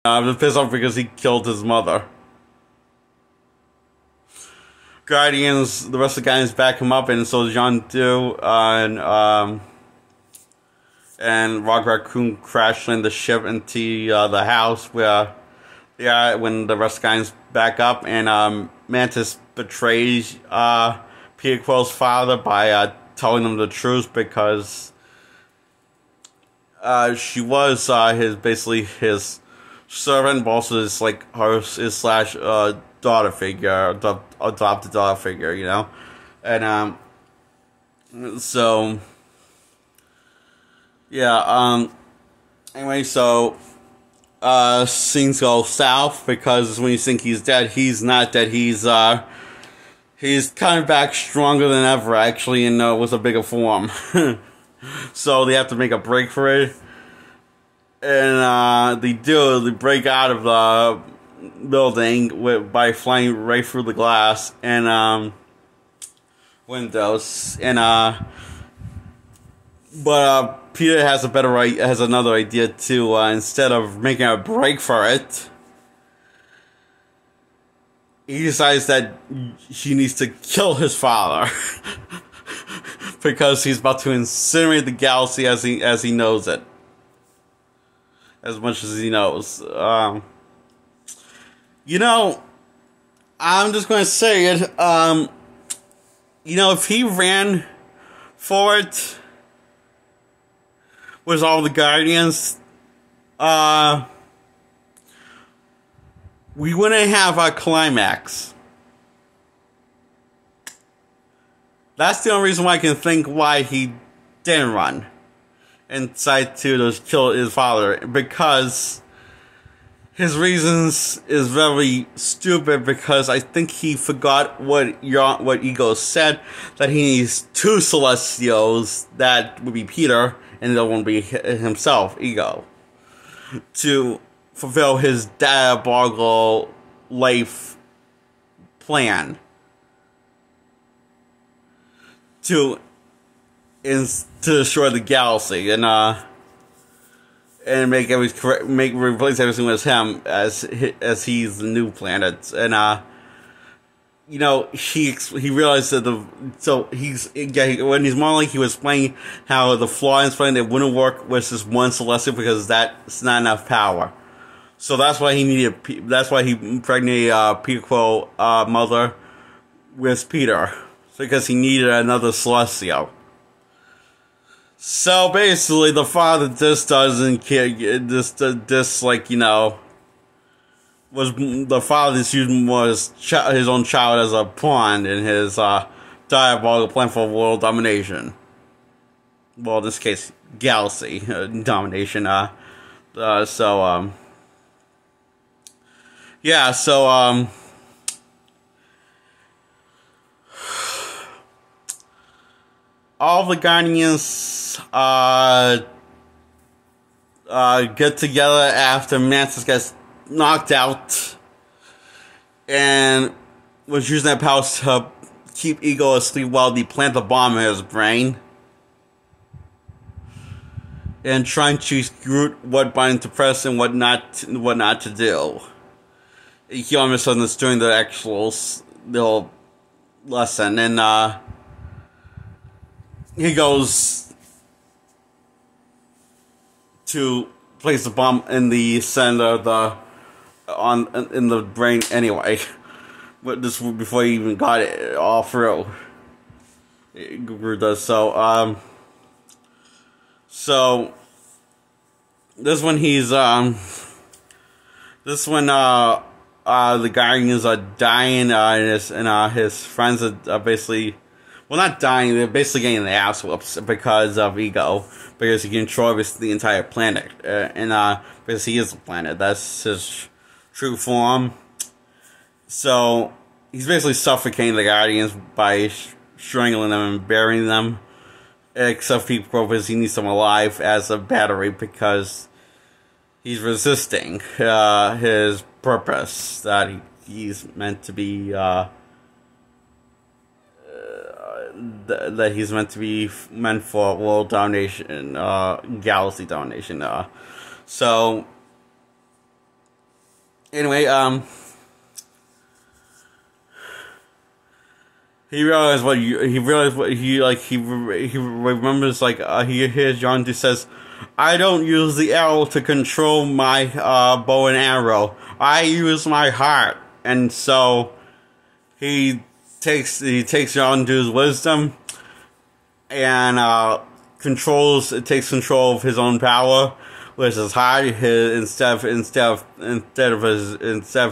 I'm pissed off because he killed his mother. Guardians, the rest of the Guardians back him up, and so Jean do, and Rock Raccoon crash landed the ship into the house where they are when the rest of the Guardians back up, and Mantis betrays Peter Quill's father by telling him the truth because she was his servant, but also his slash daughter figure, adopted daughter figure, you know, and so yeah, anyway, so things go south because when you think he's dead, he's not dead. He's coming back stronger than ever, actually, and with a bigger form. So they have to make a break for it. And they break out of the building by flying right through the glass and windows. And but Peter has another idea too. Instead of making a break for it, he decides that he needs to kill his father because he's about to incinerate the galaxy as he knows it. As much as he knows. You know, I'm just going to say it. You know, if he ran for it with all the Guardians, we wouldn't have a climax. That's the only reason why I can think why he didn't run and decided to kill his father, because his reasons is very stupid, because I think he forgot what Ego said, that he needs two Celestials, that would be Peter, and the other one would be himself, Ego, to fulfill his diabolical life plan. To destroy the galaxy and replace everything with him as he's the new planet. And you know, he realized that when he's modeling, he was explaining how the flaw in his plan, it wouldn't work with this one Celestial because that's not enough power. So that's why he impregnated Peter Quill mother with Peter, because he needed another Celestial. So basically, the father just doesn't care. Just like, you know, the father just using his own child as a pawn in his diabolical plan for world domination. Well, in this case, galaxy domination. Yeah. So all the Guardians get together after Mantis gets knocked out and was using that power to keep Ego asleep while they plant the bomb in his brain and trying to choose what button to press and what not to do. He almost understood the whole lesson, and he goes to place the bomb in the center in the brain anyway. But this before he even got it all through. Guru does so. So this one the Guardians are dying, and his friends are basically. Well, not dying, they're basically getting their ass whoops because of Ego. Because he controls the entire planet. Because he is the planet. That's his true form. So, he's basically suffocating the Guardians by strangling them and burying them. Except because he needs them alive as a battery because he's resisting his purpose that he's meant to be. That he's meant for world domination, galaxy domination. So Anyway, he realized what he remembers, like, he hears Yondu says, "I don't use the arrow to control my bow and arrow. I use my heart." And so he takes Yondu's wisdom and takes control of his own power, which is heart, instead of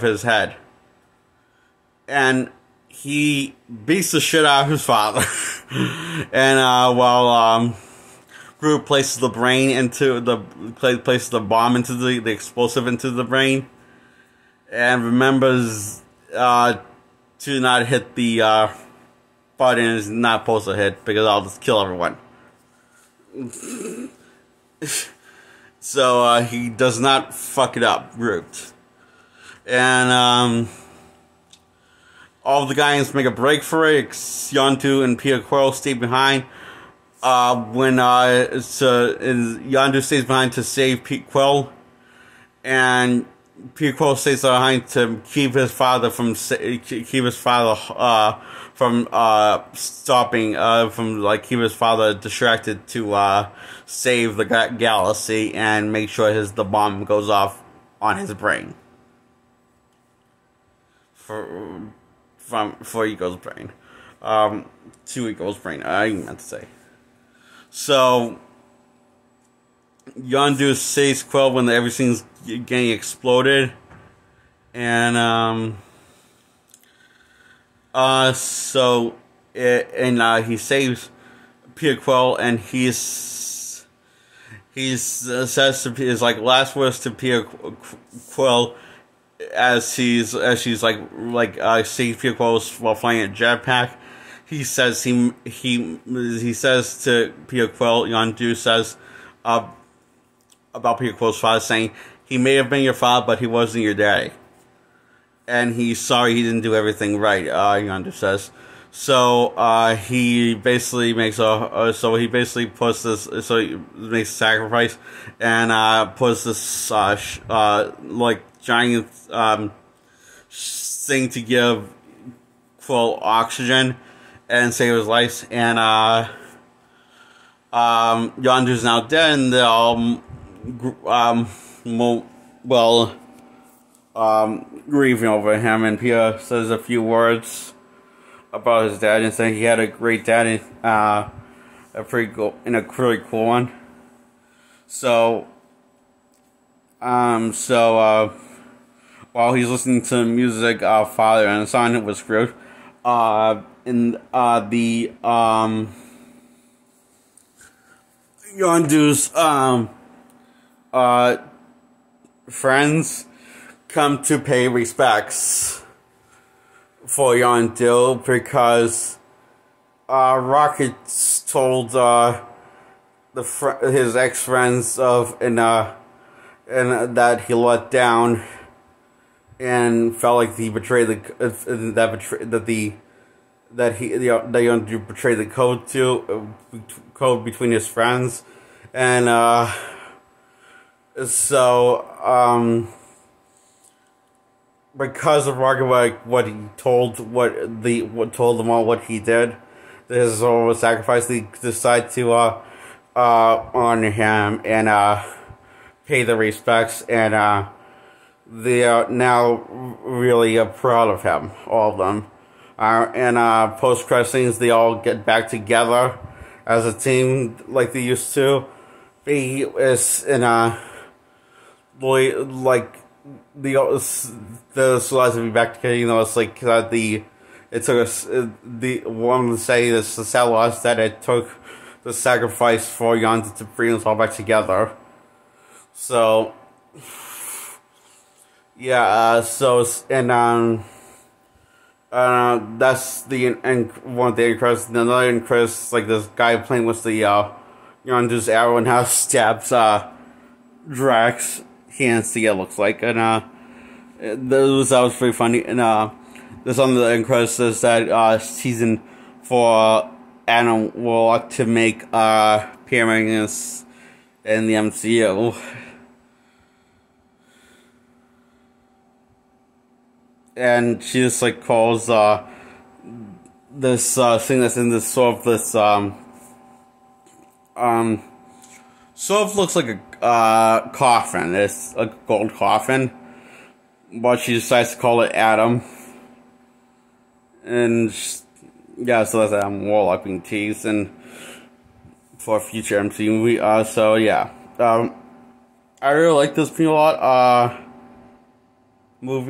his head. And he beats the shit out of his father. And while Groot places the brain places the bomb into the explosive into the brain, and remembers to not hit the button is not supposed to hit, because I'll just kill everyone. So he does not fuck it up, Groot. And all of the guys make a break for it. Yondu and Peter Quill stay behind. Yondu stays behind to save Quill, and Peter Quill stays behind to keep his father from keep his father distracted to save the galaxy and make sure the bomb goes off on his brain. For Ego's brain. To Ego's brain, I meant to say. So Yondu saves Quill when everything's getting exploded. And he saves Peter Quill, and he says to his last words to Peter Quill as she's seeing Peter Quill while flying a jetpack. He says to Peter Quill, Yondu says about Peter Quill's father, saying, "He may have been your father, but he wasn't your daddy, and he's sorry he didn't do everything right." Yondu says. So he basically makes a sacrifice and puts this giant thing to give Quill oxygen and save his life. And Yondu's now dead, and they're all grieving over him. And Peter says a few words about his dad and saying he had a great dad, a pretty cool one. So while he's listening to music, father and son was screwed. Yondu's friends come to pay respects for Yondu because Rocket told his ex-friends and that he let down and felt like he betrayed that Yondu betrayed the code between his friends. And because of Rocket, what he told them all what he did, this is all a sacrifice. They decide to honor him and pay the respects, and they are now really proud of him, all of them. And post-credit scenes, they all get back together as a team like they used to. He is in the Celeste to be back together. You know, it's like it took us the one to say this the sad loss that it took the sacrifice for Yondu to bring us all back together. So yeah, that's the one of the end credits. Another end credits, like this guy playing with the Yondu's arrow and how it stabs Drax hands together, looks like, and that was pretty funny. And there's on the end credits says that season 4 Adam Warlock to make appearance in the MCU. and she just like calls this thing that's in this sort of this sort of looks like a coffin. It's a gold coffin, but she decides to call it Adam. And yeah, so that's Adam Warlock being teased, and for a future MCU movie. So yeah, I really like this movie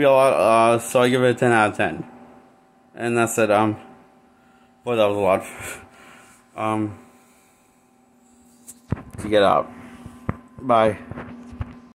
a lot. So I give it a 10 out of 10. And that's it. But that was a lot. To get out. Bye.